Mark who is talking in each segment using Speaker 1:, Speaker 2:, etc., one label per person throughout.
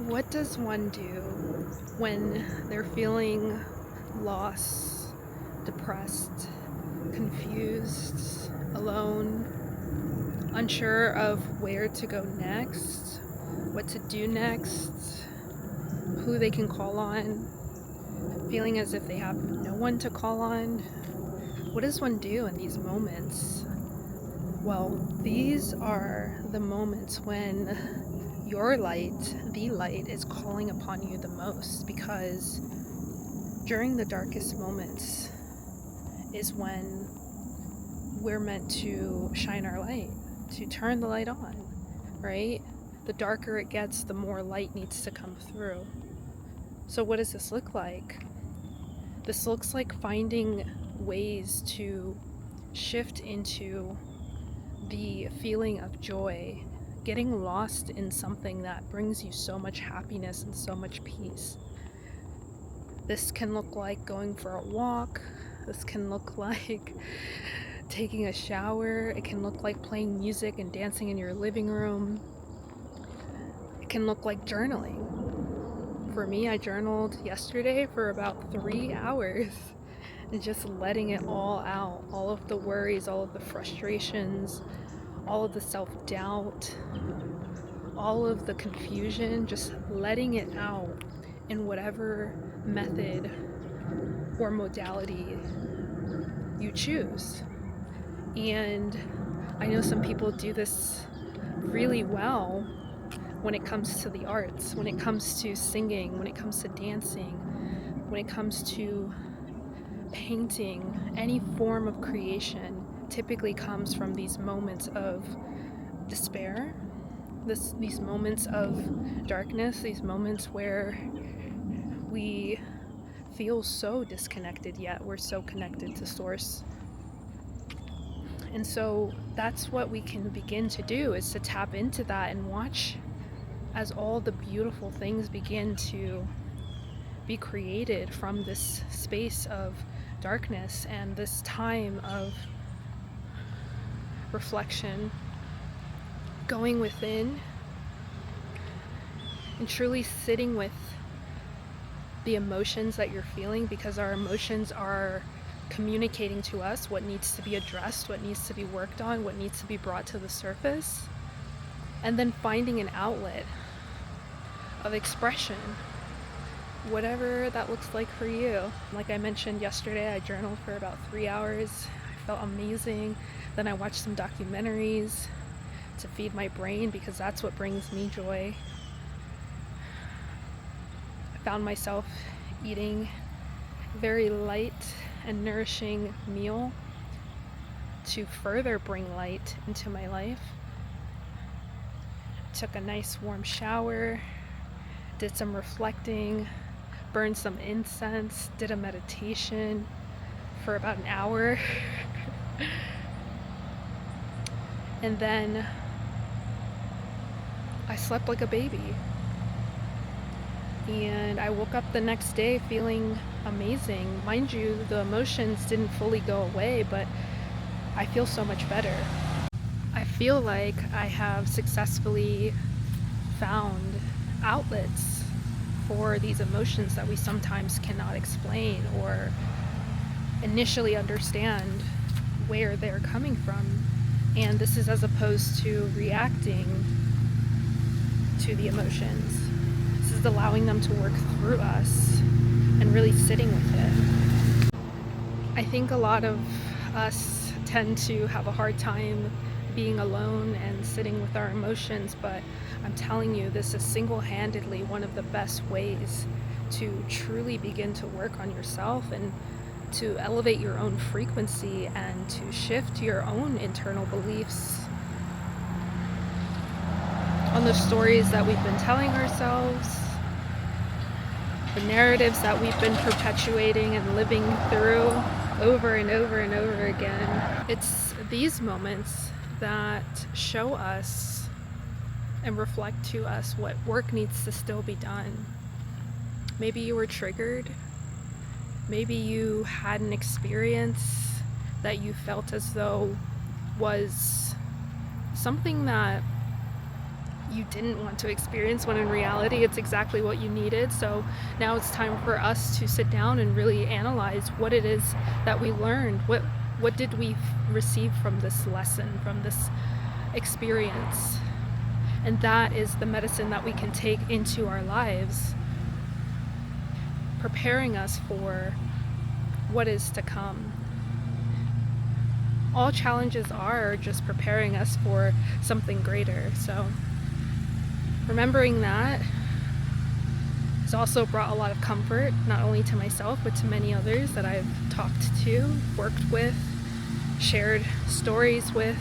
Speaker 1: What does one do when they're feeling lost, depressed, confused, alone, unsure of where to go next, what to do next, who they can call on, feeling as if they have no one to call on? What does one do in these moments? Well, these are the moments when your light, the light, is calling upon you the most, because during the darkest moments is when we're meant to shine our light, to turn the light on, right? The darker it gets, the more light needs to come through. So what does this look like? This looks like finding ways to shift into the feeling of joy, getting lost in something that brings you so much happiness and so much peace. This can look like going for a walk. This can look like taking a shower. It can look like playing music and dancing in your living room. It can look like journaling. For me, I journaled yesterday for about 3 hours and just letting it all out. All of the worries, all of the frustrations, all of the self-doubt, all of the confusion, just letting it out in whatever method or modality you choose. And I know some people do this really well when it comes to the arts, when it comes to singing, when it comes to dancing, when it comes to painting. Any form of creation typically comes from these moments of despair, these moments of darkness, these moments where we feel so disconnected, yet we're so connected to source. And so that's what we can begin to do, is to tap into that and watch as all the beautiful things begin to be created from this space of darkness and this time of reflection, going within and truly sitting with the emotions that you're feeling, because our emotions are communicating to us what needs to be addressed, what needs to be worked on, what needs to be brought to the surface, and then finding an outlet of expression, whatever that looks like for you. Like I mentioned yesterday, I journaled for about 3 hours. I felt amazing. Then I watched some documentaries to feed my brain, because that's what brings me joy. I found myself eating a very light and nourishing meal to further bring light into my life. Took a nice warm shower, did some reflecting, burned some incense, did a meditation for about an hour. And then I slept like a baby. And I woke up the next day feeling amazing. Mind you, the emotions didn't fully go away, but I feel so much better. I feel like I have successfully found outlets for these emotions that we sometimes cannot explain or initially understand where they're coming from. And this is as opposed to reacting to the emotions. This is allowing them to work through us and really sitting with it. I think a lot of us tend to have a hard time being alone and sitting with our emotions, but I'm telling you, this is single-handedly one of the best ways to truly begin to work on yourself and to elevate your own frequency and to shift your own internal beliefs on the stories that we've been telling ourselves, the narratives that we've been perpetuating and living through over and over and over again. It's these moments that show us and reflect to us what work needs to still be done. Maybe you were triggered. Maybe you had an experience that you felt as though was something that you didn't want to experience, when in reality it's exactly what you needed. So now it's time for us to sit down and really analyze what it is that we learned. What did we receive from this lesson, from this experience? And that is the medicine that we can take into our lives, preparing us for what is to come. All challenges are just preparing us for something greater. So remembering that has also brought a lot of comfort, not only to myself, but to many others that I've talked to, worked with, shared stories with.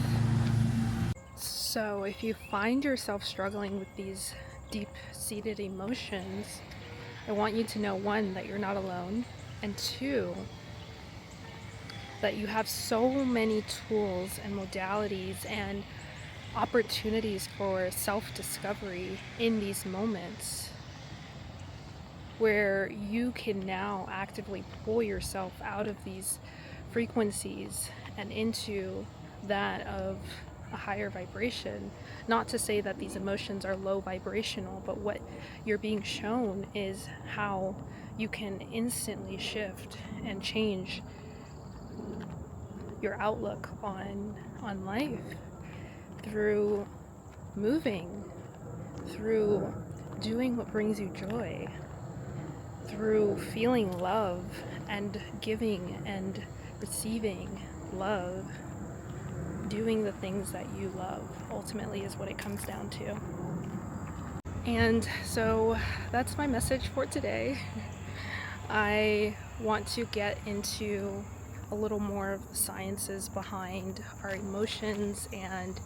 Speaker 1: So if you find yourself struggling with these deep-seated emotions, I want you to know, one, that you're not alone, and two, that you have so many tools and modalities and opportunities for self-discovery in these moments, where you can now actively pull yourself out of these frequencies and into that of a higher vibration. Not to say that these emotions are low vibrational, but what you're being shown is how you can instantly shift and change your outlook on life through moving, through doing what brings you joy, through feeling love and giving and receiving love, doing the things that you love, ultimately is what it comes down to. And so that's my message for today. I want to get into a little more of the sciences behind our emotions and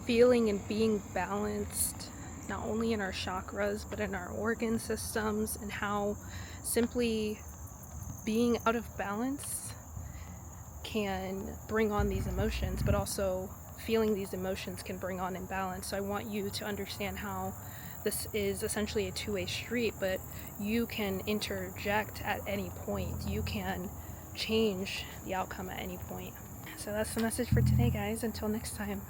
Speaker 1: feeling and being balanced, not only in our chakras, but in our organ systems, and how simply being out of balance can bring on these emotions, but also feeling these emotions can bring on imbalance. So I want you to understand how this is essentially a two-way street, but you can interject at any point. You can change the outcome at any point. So that's the message for today, guys. Until next time.